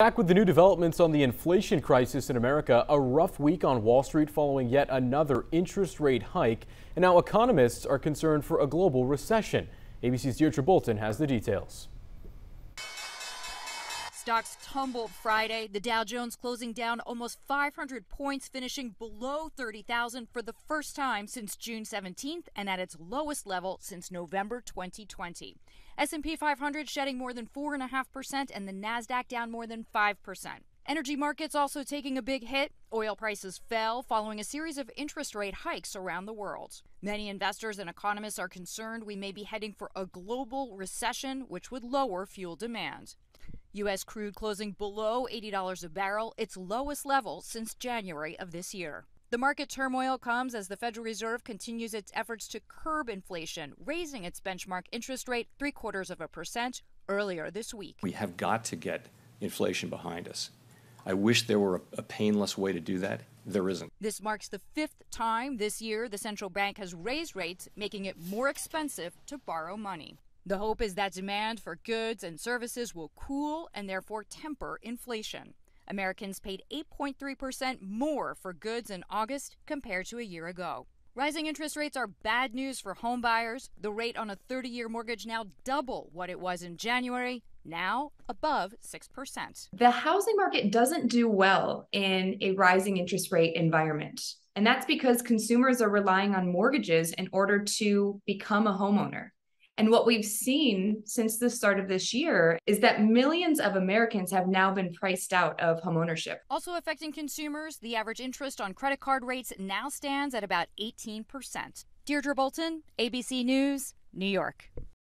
Back with the new developments on the inflation crisis in America, a rough week on Wall Street following yet another interest rate hike, and now economists are concerned for a global recession. ABC's Deirdre Bolton has the details. Stocks tumbled Friday, the Dow Jones closing down almost 500 points, finishing below 30,000 for the first time since June 17th and at its lowest level since November 2020. S&P 500 shedding more than 4.5% and the Nasdaq down more than 5%. Energy markets also taking a big hit. Oil prices fell following a series of interest rate hikes around the world. Many investors and economists are concerned we may be heading for a global recession, which would lower fuel demand. U.S. crude closing below $80 a barrel, its lowest level since January of this year. The market turmoil comes as the Federal Reserve continues its efforts to curb inflation, raising its benchmark interest rate 0.75% earlier this week. We have got to get inflation behind us. I wish there were a painless way to do that. There isn't. This marks the fifth time this year the central bank has raised rates, making it more expensive to borrow money. The hope is that demand for goods and services will cool and therefore temper inflation. Americans paid 8.3% more for goods in August compared to a year ago. Rising interest rates are bad news for home buyers. The rate on a 30-year mortgage now double what it was in January, now above 6%. The housing market doesn't do well in a rising interest rate environment. And that's because consumers are relying on mortgages in order to become a homeowner. And what we've seen since the start of this year is that millions of Americans have now been priced out of homeownership. Also affecting consumers, the average interest on credit card rates now stands at about 18%. Deirdre Bolton, ABC News, New York.